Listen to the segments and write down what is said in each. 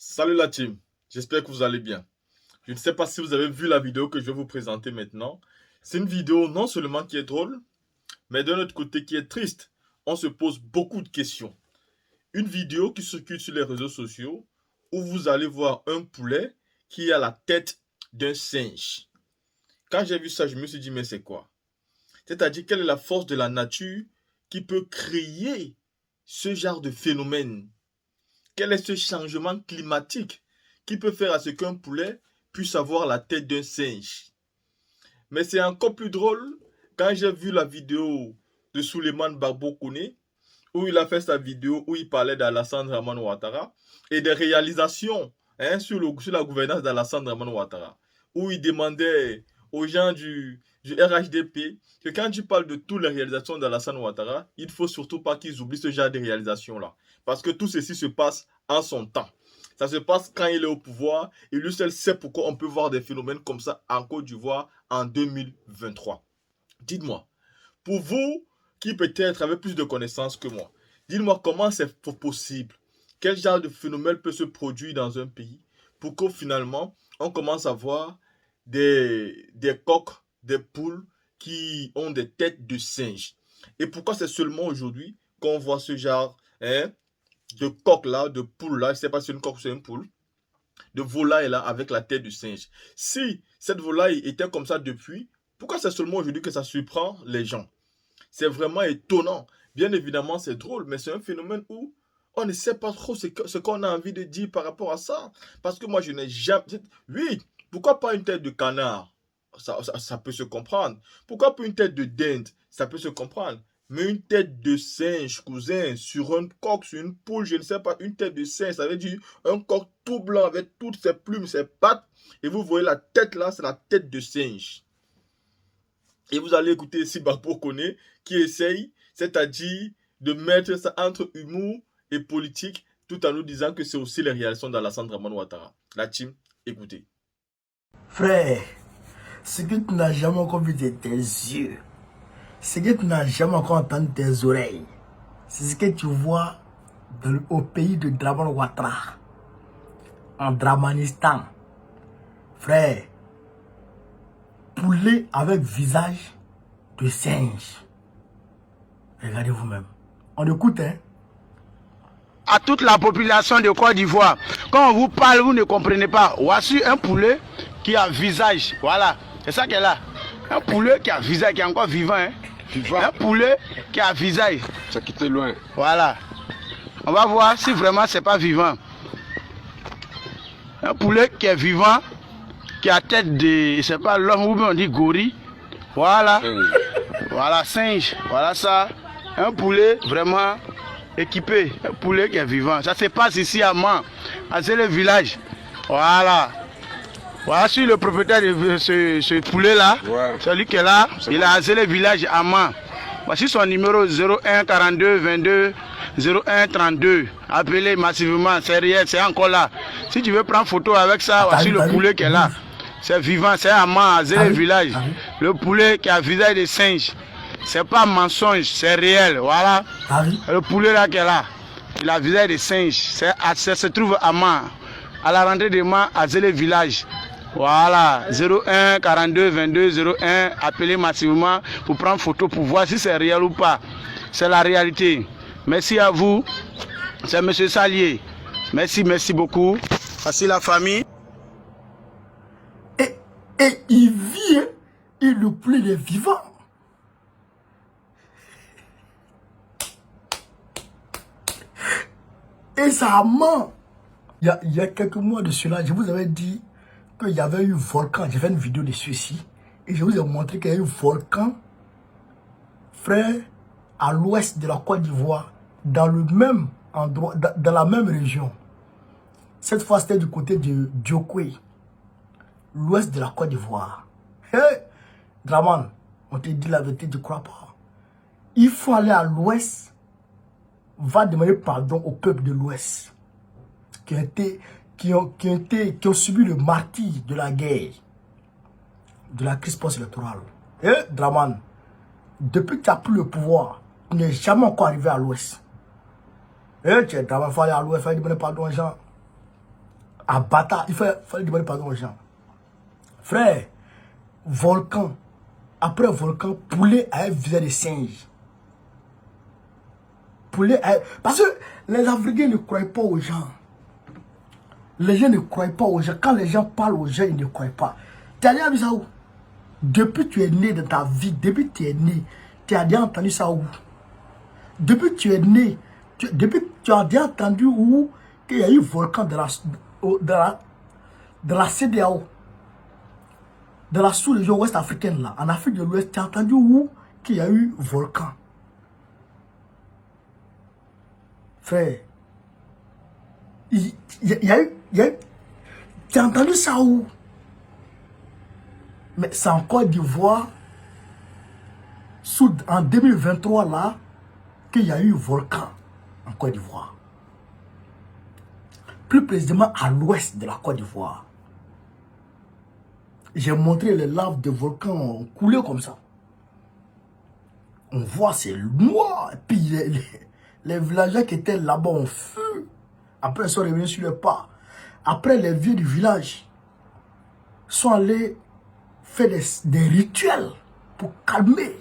Salut la team, j'espère que vous allez bien. Je ne sais pas si vous avez vu la vidéo que je vais vous présenter maintenant. C'est une vidéo non seulement qui est drôle, mais d'un autre côté qui est triste. On se pose beaucoup de questions. Une vidéo qui circule sur les réseaux sociaux où vous allez voir un poulet qui a la tête d'un singe. Quand j'ai vu ça, je me suis dit mais c'est quoi? C'est-à-dire quelle est la force de la nature qui peut créer ce genre de phénomène? Quel est ce changement climatique qui peut faire à ce qu'un poulet puisse avoir la tête d'un singe? Mais c'est encore plus drôle quand j'ai vu la vidéo de Souleymane Barbo Koné, où il a fait sa vidéo où il parlait d'Alassane Dramane Ouattara et des réalisations sur la gouvernance d'Alassane Dramane Ouattara, où il demandait aux gens du RHDP que quand tu parles de toutes les réalisations d'Alassane Ouattara, il ne faut surtout pas qu'ils oublient ce genre de réalisations-là. Parce que tout ceci se passe en son temps. Ça se passe quand il est au pouvoir et lui seul sait pourquoi on peut voir des phénomènes comme ça en Côte d'Ivoire en 2023. Dites-moi, pour vous qui peut-être avez plus de connaissances que moi, dites-moi comment c'est possible. Quel genre de phénomène peut se produire dans un pays pour que finalement on commence à voir des coqs, des poules qui ont des têtes de singes. Et pourquoi c'est seulement aujourd'hui qu'on voit ce genre de coq-là, de poule-là, je ne sais pas si c'est une coque ou c'est une poule, de volaille-là avec la tête du singe. Si cette volaille était comme ça depuis, pourquoi c'est seulement aujourd'hui que ça surprend les gens? C'est vraiment étonnant. Bien évidemment, c'est drôle, mais c'est un phénomène où on ne sait pas trop ce qu'on a envie de dire par rapport à ça. Parce que moi, je n'ai jamais... Oui, pourquoi pas une tête de canard? Ça peut se comprendre. Pourquoi pas une tête de dinde? Ça peut se comprendre. Mais une tête de singe, cousin, sur un coq, sur une poule, je ne sais pas, une tête de singe, ça veut dire un coq tout blanc avec toutes ses plumes, ses pattes. Et vous voyez la tête là, c'est la tête de singe. Et vous allez écouter ici Barbo Koné qui essaye, c'est-à-dire de mettre ça entre humour et politique, tout en nous disant que c'est aussi les réalisations d'Alassane Dramane Ouattara. La team, écoutez. Frère, ce que tu n'as jamais encore vu de tes yeux, ce que tu n'as jamais encore entendu de tes oreilles, c'est ce que tu vois au pays de Dramane Ouattara, en Dramanistan. Frère, poulet avec visage de singe. Regardez vous-même. On écoute, hein? À toute la population de Côte d'Ivoire, quand on vous parle, vous ne comprenez pas. Voici un poulet qui a visage. Voilà, c'est ça qu'elle a. Un poulet qui a visage, qui est encore vivant. Hein? Un poulet qui a visage. Ça quitte loin. Voilà. On va voir si vraiment c'est pas vivant. Un poulet qui est vivant, qui a tête de, je sais pas, l'homme ou bien on dit gorille. Voilà. Voilà, singe. Voilà ça. Un poulet vraiment équipé. Un poulet qui est vivant. Ça se passe ici à Man, à le village. Voilà. Voilà sur le propriétaire de ce poulet-là. Ouais. Celui qui est là, il a asé le village à Man. Voici son numéro 01 42 22 01 32. Appelez massivement, c'est réel, c'est encore là. Si tu veux prendre photo avec ça, voici le poulet qui est là. C'est vivant, c'est à Man, à le village. Le poulet qui a visage de singe. C'est pas mensonge, c'est réel, voilà. Le poulet là qui est là, il a visage de singe. Ça se trouve à Man, à la rentrée de Man, à le village. Voilà, 01 42 22 01, appelez massivement pour prendre photo pour voir si c'est réel ou pas. C'est la réalité. Merci à vous, c'est M. Salier. Merci beaucoup. Voici la famille. Et il vit, et le poulet est vivant. Et ça ment. Il y a quelques mois de cela, je vous avais dit qu'il y avait eu un volcan. J'ai fait une vidéo dessus ici. Et je vous ai montré qu'il y a eu un volcan, frère, à l'ouest de la Côte d'Ivoire, dans le même endroit, dans la même région. Cette fois, c'était du côté de Diokwe, l'ouest de la Côte d'Ivoire. Hey, Dramane, on te dit la vérité, tu ne crois pas. Il faut aller à l'ouest, va demander pardon au peuple de l'ouest qui ont subi le martyre de la guerre, de la crise post-électorale. Et Dramane, depuis que tu as pris le pouvoir, tu n'es jamais encore arrivé à l'ouest. Et tu es Dramane, il faut aller à l'ouest, il faut demander pardon aux gens. à bâtard. Il fallait demander pardon aux gens. Frère, volcan. Après volcan, poulet a un visage de singe. Poulet a... Parce que les Africains ne croient pas aux gens. Les gens ne croient pas aux gens. Quand les gens parlent aux gens, ils ne croient pas. Tu as déjà vu ça où? Depuis que tu es né dans ta vie, depuis que tu es né, tu as déjà entendu ça où? Depuis que tu es né, depuis que tu as déjà entendu où qu'il y a eu volcan de la CEDEAO, de la sous-région ouest africaine là, en Afrique de l'Ouest, tu as entendu où qu'il y a eu volcan? Frère, il y a eu, tu as entendu ça où? Mais c'est en Côte d'Ivoire, en 2023 là, qu'il y a eu volcan en Côte d'Ivoire. Plus précisément à l'ouest de la Côte d'Ivoire. J'ai montré les laves de volcans couler comme ça. On voit, c'est noir. Et puis les villageois qui étaient là-bas ont feu. Après, ils sont revenus sur le pas. Après, les vieux du village sont allés faire des rituels pour calmer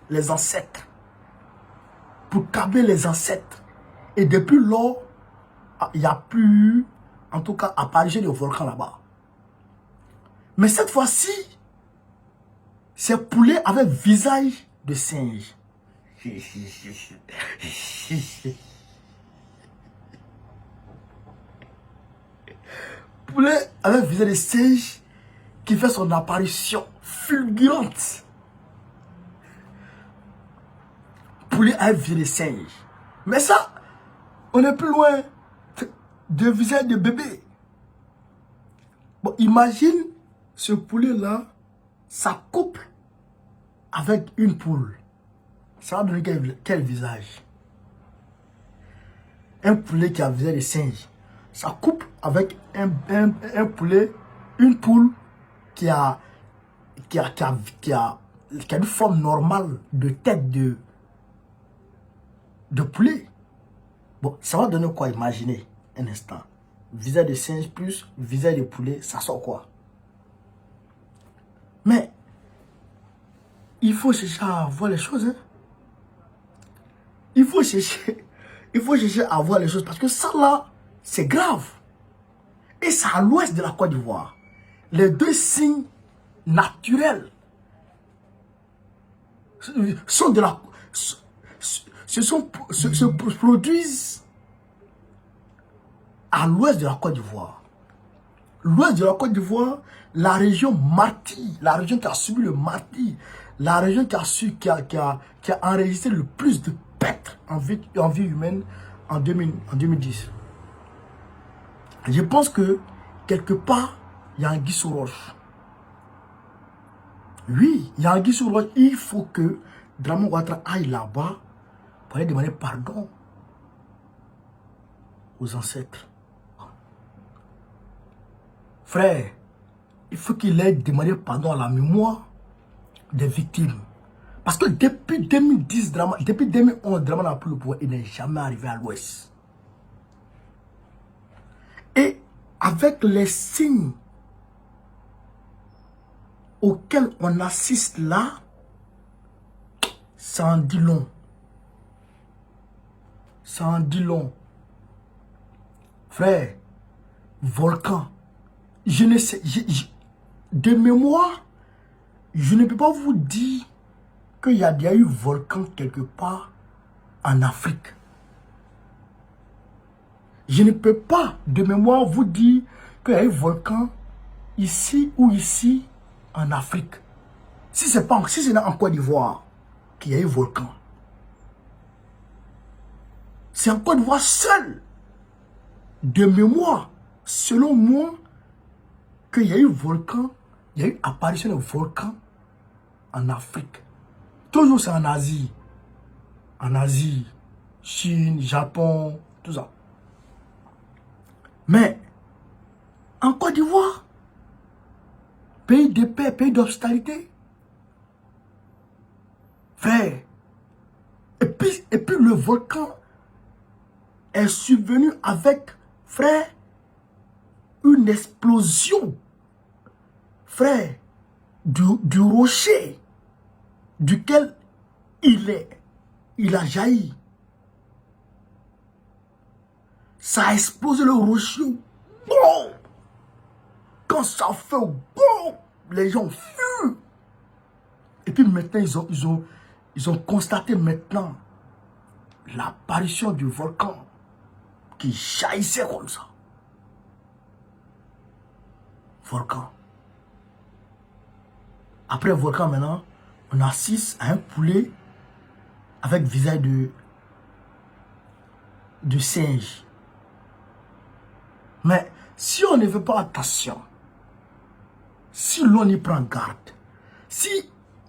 les ancêtres. Pour calmer les ancêtres. Et depuis lors, il n'y a plus, en tout cas, apparition de volcan là-bas. Mais cette fois-ci, ces poulets avaient visage de singe. Poulet avec visage de singe qui fait son apparition fulgurante. Poulet avec visage de singe. Mais ça, on est plus loin de visage de bébé. Bon, imagine ce poulet-là, ça couple avec une poule. Ça va donner quel visage? Un poulet qui a visage de singe. Ça couple avec un poulet, une poule qui a une forme normale de tête de poulet. Bon, ça va donner quoi? Imaginez un instant. Visage de singe plus visage de poulet, ça sort quoi? Mais il faut chercher à voir les choses. Hein? Il faut chercher à voir les choses parce que ça là, c'est grave. Et c'est à l'ouest de la Côte d'Ivoire. Les deux signes naturels sont de la... se produisent à l'ouest de la Côte d'Ivoire. L'ouest de la Côte d'Ivoire, la région martyre, la région qui a subi le martyre, la région qui a enregistré le plus de pertes en vie humaine en 2010. Je pense que quelque part, il y a un anguille sous roche. Oui, il y a un anguille sous roche. Il faut que Draman Ouattara aille là-bas pour aller demander pardon aux ancêtres. Frère, il faut qu'il aille demander pardon à la mémoire des victimes. Parce que depuis 2010, depuis 2011, Draman n'a plus le pouvoir. Il n'est jamais arrivé à l'ouest. Et avec les signes auxquels on assiste là, ça en dit long. Ça en dit long. Frère, volcan. Je ne sais, de mémoire, je ne peux pas vous dire qu'il y a déjà eu volcan quelque part en Afrique. Je ne peux pas de mémoire vous dire qu'il y a eu volcan ici ou ici en Afrique. Si c'est en Côte d'Ivoire qu'il y a eu volcan. C'est en Côte d'Ivoire seul. De mémoire, selon moi, qu'il y a eu volcan, il y a eu apparition de volcan en Afrique. Toujours c'est en Asie. En Asie, Chine, Japon, tout ça. Mais, en Côte d'Ivoire, pays de paix, pays d'austérité, frère, et puis le volcan est subvenu avec, frère, une explosion, frère, du rocher duquel il a jailli. Ça a explosé le rocher. Bon! Quand ça fait bon, les gens fuient. Et puis maintenant, ils ont constaté maintenant l'apparition du volcan qui jaillissait comme ça. Volcan. Après le volcan maintenant, on assiste à un poulet avec visage de singe. Mais si on ne fait pas attention, si l'on y prend garde, si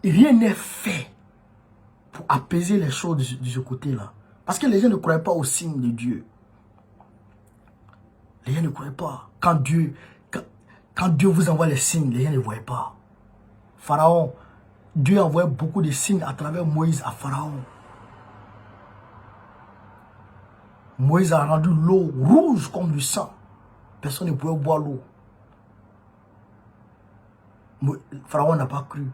rien n'est fait pour apaiser les choses de ce côté-là, parce que les gens ne croient pas aux signes de Dieu. Les gens ne croient pas. Quand Dieu vous envoie les signes, les gens ne voient pas. Pharaon, Dieu envoyait beaucoup de signes à travers Moïse à Pharaon. Moïse a rendu l'eau rouge comme du sang. Personne ne pouvait boire l'eau. Pharaon n'a pas cru.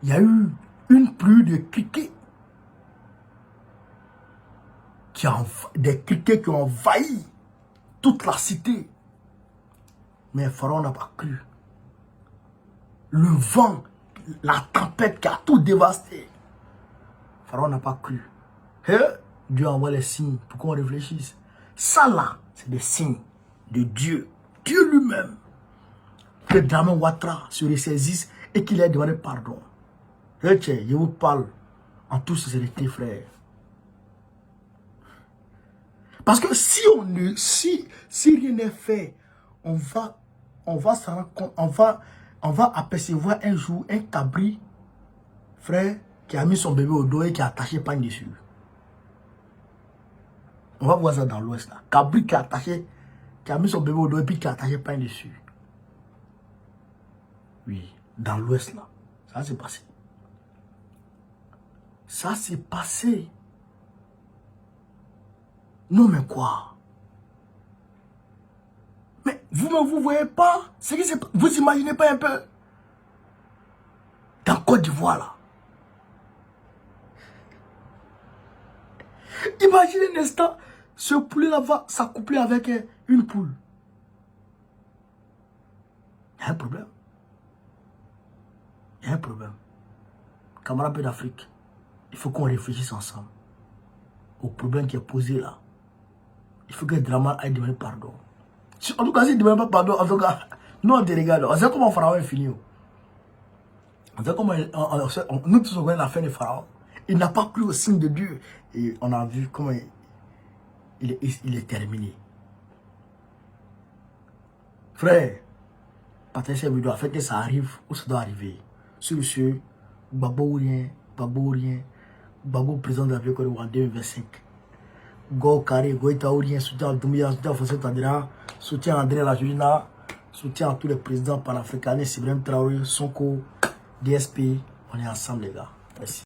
Il y a eu une pluie de criquets. Des criquets qui ont envahi toute la cité. Mais Pharaon n'a pas cru. Le vent, la tempête qui a tout dévasté. Pharaon n'a pas cru. Et Dieu envoie les signes pour qu'on réfléchisse. Ça là, c'est des signes de Dieu. Dieu lui-même. Que Dramé Ouattara se ressaisisse et qu'il ait demandé pardon. Je vous parle en toute sincérité, frère. Parce que si rien n'est fait, on va se rendre compte, on va apercevoir un jour un cabri, frère, qui a mis son bébé au dos et qui a attaché pagne dessus. On va voir ça dans l'ouest là. Cabri qui a mis son bébé au dos et puis qui a attaché pagne dessus. Oui, dans l'ouest là. Ça s'est passé. Ça s'est passé. Non mais quoi? Mais vous-même vous voyez pas? Vous imaginez pas un peu? Dans Côte d'Ivoire là. Imaginez un instant, ce poulet là va s'accoupler avec une poule. Il y a un problème. Il y a un problème. Camarades d'Afrique, il faut qu'on réfléchisse ensemble au problème qui est posé là. Il faut que Dramé aille demander pardon. En tout cas, s'il ne demande pas pardon, en tout cas, nous on te regarde. On sait comment Pharaon est fini. On sait comment nous tous on connaît la fin de Pharaon. Il n'a pas cru au signe de Dieu. Et on a vu comment il est terminé. Frère, partagez cette vidéo afin que ça arrive où ça doit arriver. Sur ce, Gbagbo ou rien, Gbagbo président de la République en 2025. Go Carré, Go Itaourien, soutien à Doumbia, soutien à Fossé Tadira, soutien à André Lajulina, soutien à tous les présidents panafricains, Ibrahim Traoré, Sonko, DSP. On est ensemble les gars. Merci.